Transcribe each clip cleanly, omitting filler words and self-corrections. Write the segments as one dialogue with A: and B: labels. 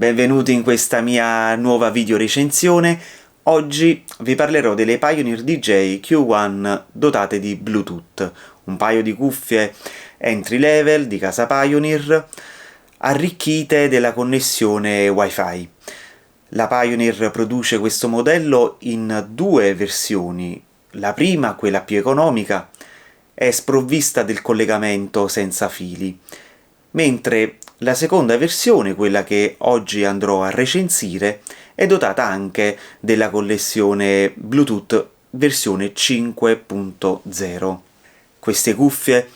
A: benvenuti in questa mia nuova video recensione. Oggi vi parlerò delle Pioneer DJ Q1 dotate di Bluetooth, un paio di cuffie entry level di casa Pioneer, arricchite della connessione Wi-Fi. La Pioneer produce questo modello in due versioni. La prima, quella più economica, è sprovvista del collegamento senza fili, mentre la seconda versione, quella che oggi andrò a recensire, è dotata anche della connessione Bluetooth versione 5.0. Queste cuffie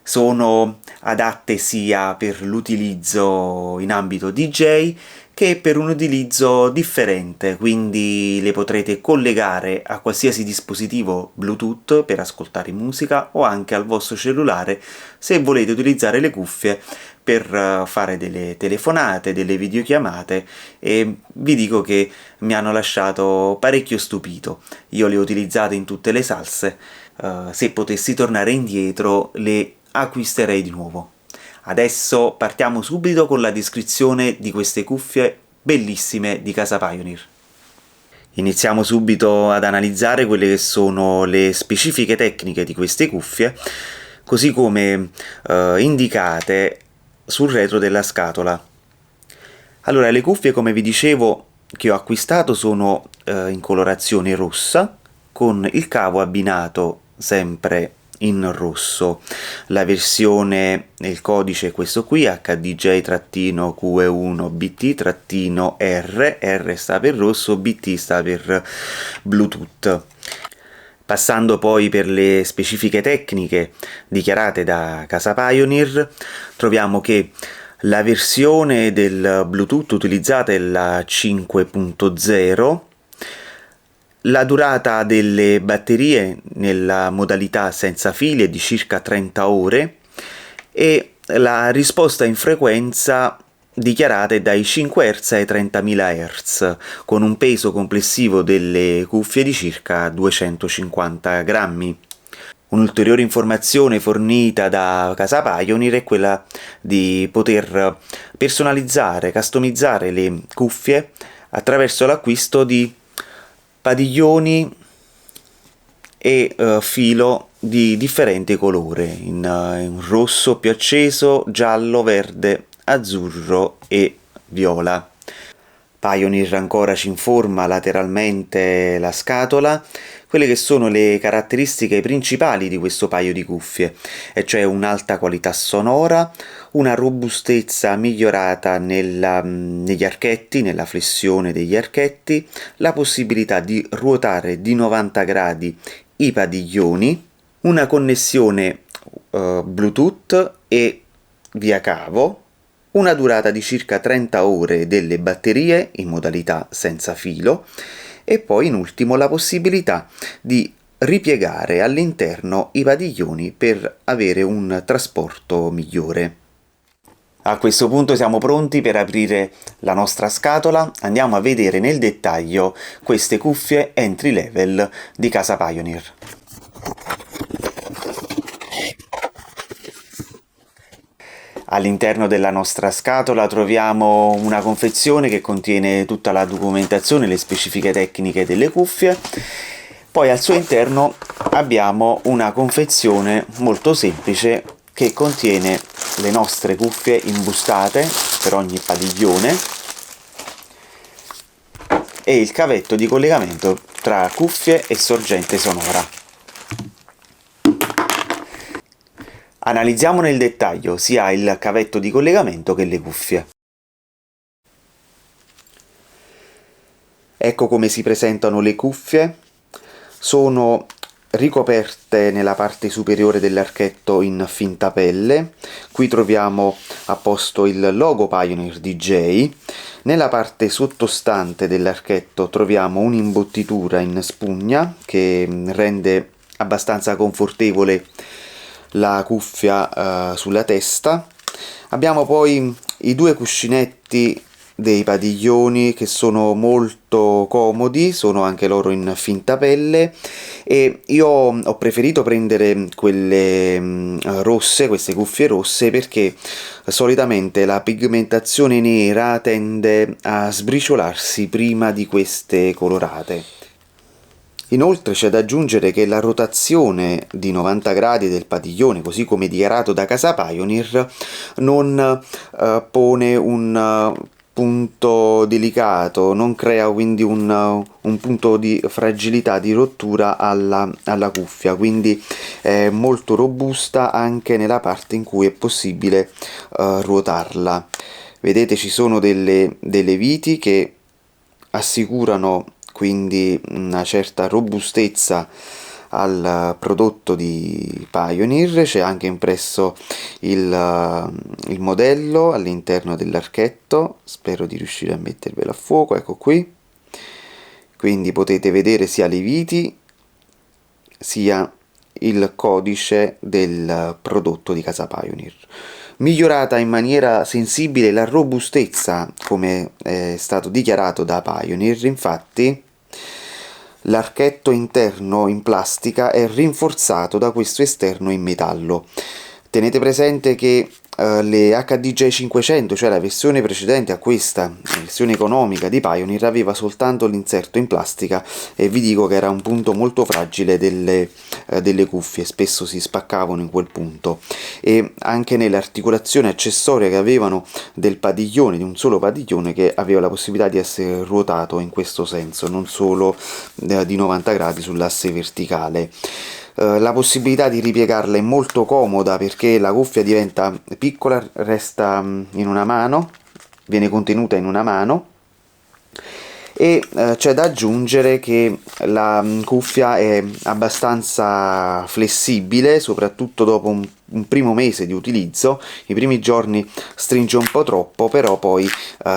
A: sono adatte sia per l'utilizzo in ambito DJ che per un utilizzo differente, quindi le potrete collegare a qualsiasi dispositivo Bluetooth per ascoltare musica o anche al vostro cellulare se volete utilizzare le cuffie per fare delle telefonate, delle videochiamate, e vi dico che mi hanno lasciato parecchio stupito. Io le ho utilizzate in tutte le salse, se potessi tornare indietro le acquisterei di nuovo. Adesso partiamo subito con la descrizione di queste cuffie bellissime di casa Pioneer. Iniziamo subito ad analizzare quelle che sono le specifiche tecniche di queste cuffie, così come indicate sul retro della scatola. Allora, le cuffie, come vi dicevo, che ho acquistato sono in colorazione rossa, con il cavo abbinato sempre in rosso. La versione, il codice è questo qui, HDJ-QE1BT-R, R sta per rosso, BT sta per Bluetooth. Passando poi per le specifiche tecniche dichiarate da casa Pioneer, troviamo che la versione del Bluetooth utilizzata è la 5.0, la durata delle batterie nella modalità senza fili è di circa 30 ore e la risposta in frequenza dichiarata è dai 5 Hz ai 30.000 Hz, con un peso complessivo delle cuffie di circa 250 grammi. Un'ulteriore informazione fornita da casa Pioneer è quella di poter personalizzare, customizzare le cuffie attraverso l'acquisto di padiglioni e filo di differente colore, in rosso più acceso, giallo, verde, azzurro e viola. Pioneer ancora ci informa lateralmente la scatola quelle che sono le caratteristiche principali di questo paio di cuffie, e cioè un'alta qualità sonora, una robustezza migliorata negli archetti, nella flessione degli archetti, la possibilità di ruotare di 90 gradi i padiglioni, una connessione Bluetooth e via cavo, una durata di circa 30 ore delle batterie in modalità senza filo e poi in ultimo la possibilità di ripiegare all'interno i padiglioni per avere un trasporto migliore. A questo punto siamo pronti per aprire la nostra scatola. Andiamo a vedere nel dettaglio queste cuffie entry level di casa Pioneer. All'interno della nostra scatola troviamo una confezione che contiene tutta la documentazione, le specifiche tecniche delle cuffie. Poi al suo interno abbiamo una confezione molto semplice che contiene le nostre cuffie imbustate per ogni padiglione e il cavetto di collegamento tra cuffie e sorgente sonora. Analizziamo nel dettaglio sia il cavetto di collegamento che le cuffie. Ecco come si presentano le cuffie. Sono ricoperte nella parte superiore dell'archetto in finta pelle. Qui troviamo apposto il logo Pioneer DJ. Nella parte sottostante dell'archetto troviamo un'imbottitura in spugna che rende abbastanza confortevole la cuffia sulla testa. Abbiamo poi i due cuscinetti dei padiglioni che sono molto comodi, sono anche loro in finta pelle, e io ho preferito prendere quelle rosse, queste cuffie rosse, perché solitamente la pigmentazione nera tende a sbriciolarsi prima di queste colorate. Inoltre c'è da aggiungere che la rotazione di 90 gradi del padiglione, così come dichiarato da Casa Pioneer, non pone un punto delicato, non crea quindi un punto di fragilità, di rottura alla cuffia, quindi è molto robusta anche nella parte in cui è possibile ruotarla. Vedete, ci sono delle viti che assicurano quindi una certa robustezza al prodotto di Pioneer. C'è anche impresso il modello all'interno dell'archetto, spero di riuscire a mettervelo a fuoco, ecco qui. Quindi potete vedere sia le viti sia il codice del prodotto di Casa Pioneer. Migliorata in maniera sensibile la robustezza, come è stato dichiarato da Pioneer, infatti l'archetto interno in plastica è rinforzato da questo esterno in metallo. Tenete presente che le HDJ 500, cioè la versione precedente a questa, la versione economica di Pioneer, aveva soltanto l'inserto in plastica, e vi dico che era un punto molto fragile delle cuffie, spesso si spaccavano in quel punto, e anche nelle articolazioni accessorie che avevano del padiglione, di un solo padiglione, che aveva la possibilità di essere ruotato in questo senso, non solo di 90 gradi sull'asse verticale. La possibilità di ripiegarla è molto comoda, perché la cuffia diventa piccola, resta in una mano, viene contenuta in una mano, e c'è da aggiungere che la cuffia è abbastanza flessibile, soprattutto dopo un primo mese di utilizzo. I primi giorni stringe un po' troppo, però poi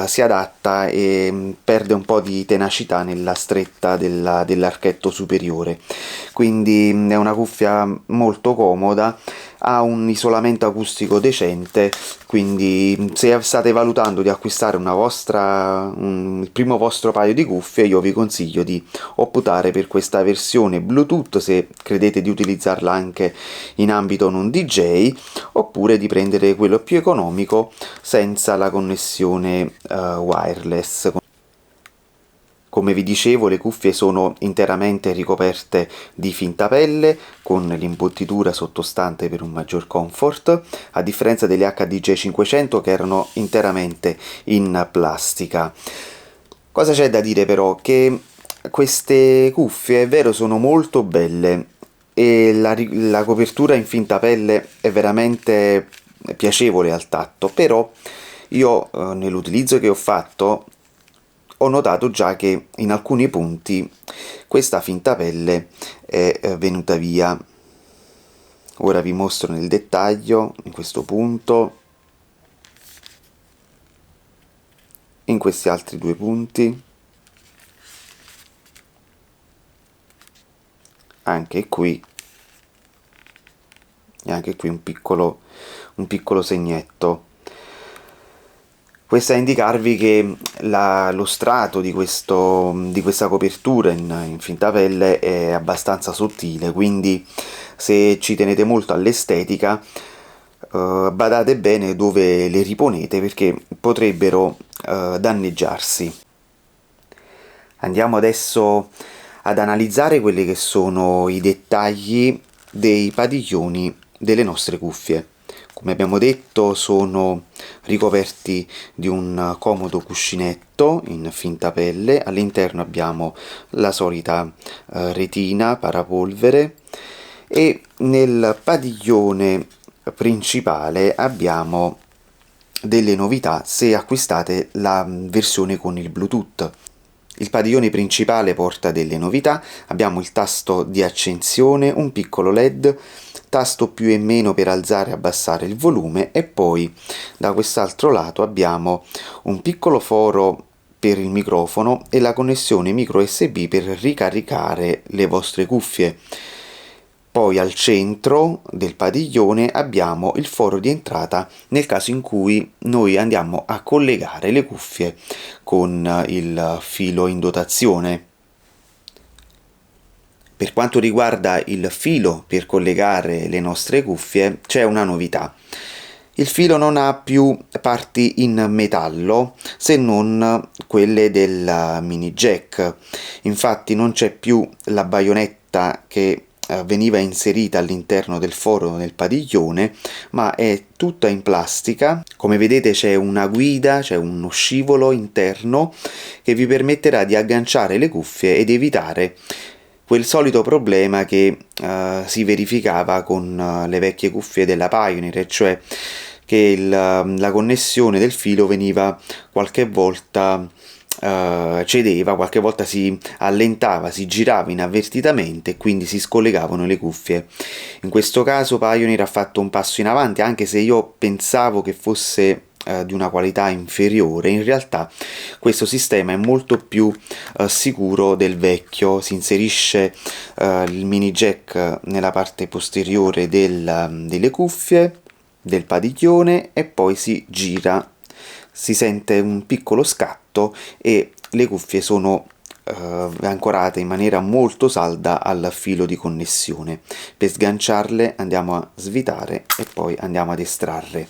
A: si adatta e perde un po' di tenacità nella stretta dell'archetto superiore. Quindi è una cuffia molto comoda, ha un isolamento acustico decente, quindi se state valutando di acquistare il primo vostro paio di cuffie, io vi consiglio di optare per questa versione Bluetooth, se credete di utilizzarla anche in ambito non DJ, oppure di prendere quello più economico senza la connessione wireless. Come vi dicevo, le cuffie sono interamente ricoperte di finta pelle, con l'imbottitura sottostante per un maggior comfort, a differenza delle HDJ 500 che erano interamente in plastica. Cosa c'è da dire però? Che queste cuffie, è vero, sono molto belle, e la copertura in finta pelle è veramente piacevole al tatto, però io nell'utilizzo che ho fatto ho notato già che in alcuni punti questa finta pelle è venuta via. Ora vi mostro nel dettaglio, in questo punto, in questi altri due punti, anche qui, e anche qui un piccolo segnetto. Questo a indicarvi che lo strato di questa copertura in finta pelle è abbastanza sottile, quindi se ci tenete molto all'estetica, badate bene dove le riponete, perché potrebbero danneggiarsi. Andiamo adesso ad analizzare quelli che sono i dettagli dei padiglioni delle nostre cuffie. Come abbiamo detto, sono ricoperti di un comodo cuscinetto in finta pelle. All'interno abbiamo la solita retina parapolvere, e nel padiglione principale abbiamo delle novità se acquistate la versione con il Bluetooth. Il padiglione principale porta delle novità: abbiamo il tasto di accensione, un piccolo LED, tasto più e meno per alzare e abbassare il volume, e poi da quest'altro lato abbiamo un piccolo foro per il microfono e la connessione micro USB per ricaricare le vostre cuffie. Poi al centro del padiglione abbiamo il foro di entrata nel caso in cui noi andiamo a collegare le cuffie con il filo in dotazione. Per quanto riguarda il filo per collegare le nostre cuffie, c'è una novità. Il filo non ha più parti in metallo se non quelle del mini jack. Infatti non c'è più la baionetta che veniva inserita all'interno del foro del padiglione, ma è tutta in plastica. Come vedete c'è una guida, c'è uno scivolo interno che vi permetterà di agganciare le cuffie ed evitare quel solito problema che si verificava con le vecchie cuffie della Pioneer, cioè che la connessione del filo veniva qualche volta cedeva, qualche volta si allentava, si girava inavvertitamente e quindi si scollegavano le cuffie. In questo caso Pioneer ha fatto un passo in avanti, anche se io pensavo che fosse di una qualità inferiore. In realtà questo sistema è molto più sicuro del vecchio. Si inserisce il mini jack nella parte posteriore delle cuffie del padiglione e poi si gira, si sente un piccolo scatto e le cuffie sono ancorate in maniera molto salda al filo di connessione. Per sganciarle andiamo a svitare e poi andiamo ad estrarre.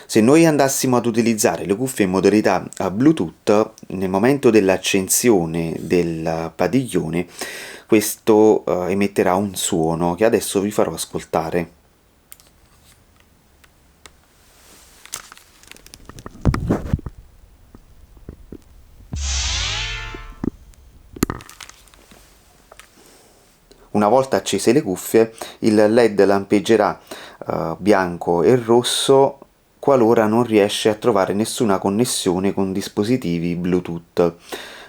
A: Se noi andassimo ad utilizzare le cuffie in modalità Bluetooth, nel momento dell'accensione del padiglione, questo emetterà un suono che adesso vi farò ascoltare. Una volta accese le cuffie, il LED lampeggerà bianco e rosso qualora non riesce a trovare nessuna connessione con dispositivi Bluetooth.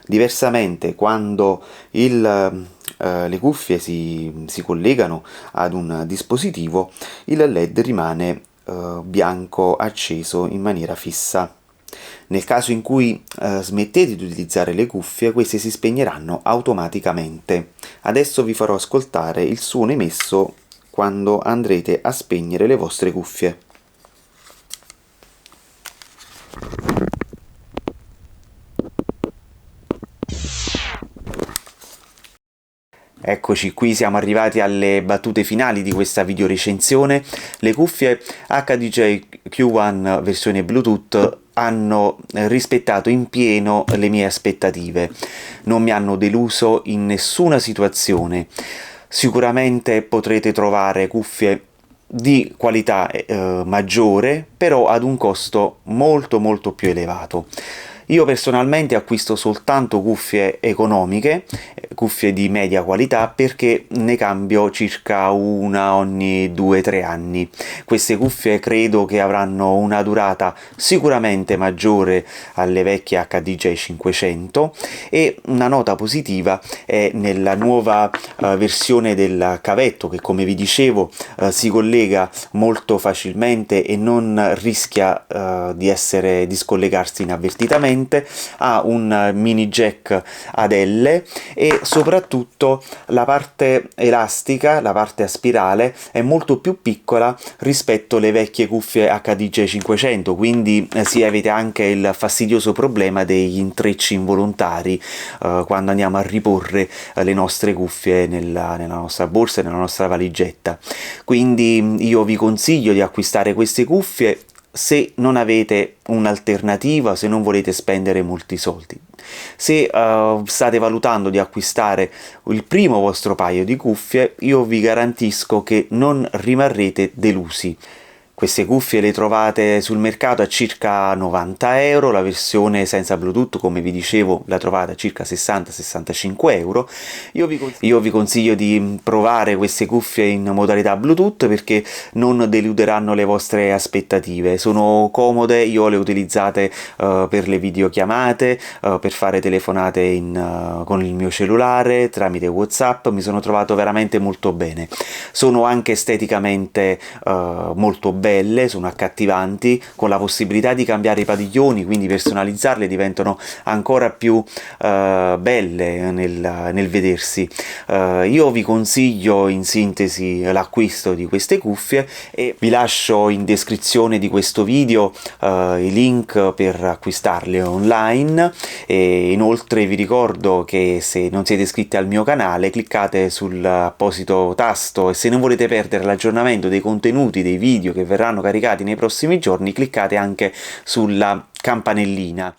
A: Diversamente, quando le cuffie si collegano ad un dispositivo, il LED rimane bianco acceso in maniera fissa. Nel caso in cui smettete di utilizzare le cuffie, queste si spegneranno automaticamente. Adesso vi farò ascoltare il suono emesso quando andrete a spegnere le vostre cuffie. Eccoci qui, siamo arrivati alle battute finali di questa video recensione. Le cuffie HDJ Q1 versione Bluetooth hanno rispettato in pieno le mie aspettative, non mi hanno deluso in nessuna situazione. Sicuramente potrete trovare cuffie di qualità maggiore, però ad un costo molto più elevato. Io personalmente acquisto soltanto cuffie economiche, cuffie di media qualità, perché ne cambio circa una ogni 2-3 anni. Queste cuffie credo che avranno una durata sicuramente maggiore alle vecchie HDJ 500 e una nota positiva è nella nuova versione del cavetto che, come vi dicevo, si collega molto facilmente e non rischia di scollegarsi inavvertitamente. Ha un mini jack ad L e soprattutto la parte elastica, la parte a spirale, è molto più piccola rispetto alle vecchie cuffie HDJ 500, quindi si evita anche il fastidioso problema degli intrecci involontari quando andiamo a riporre le nostre cuffie nella nostra borsa e nella nostra valigetta. Quindi io vi consiglio di acquistare queste cuffie se non avete un'alternativa, se non volete spendere molti soldi. Se state valutando di acquistare il primo vostro paio di cuffie, io vi garantisco che non rimarrete delusi. Queste cuffie le trovate sul mercato a circa 90 euro, la versione senza Bluetooth, come vi dicevo, la trovate a circa 60-65 euro. Io vi consiglio di provare queste cuffie in modalità Bluetooth perché non deluderanno le vostre aspettative. Sono comode, io le ho utilizzate per le videochiamate, per fare telefonate con il mio cellulare, tramite WhatsApp, mi sono trovato veramente molto bene. Sono anche esteticamente molto belle, belle, sono accattivanti, con la possibilità di cambiare i padiglioni, quindi personalizzarle, diventano ancora più belle nel vedersi. Io vi consiglio in sintesi l'acquisto di queste cuffie e vi lascio in descrizione di questo video i link per acquistarle online, e inoltre vi ricordo che se non siete iscritti al mio canale cliccate sull'apposito tasto, e se non volete perdere l'aggiornamento dei contenuti, dei video che verranno caricati nei prossimi giorni, cliccate anche sulla campanellina.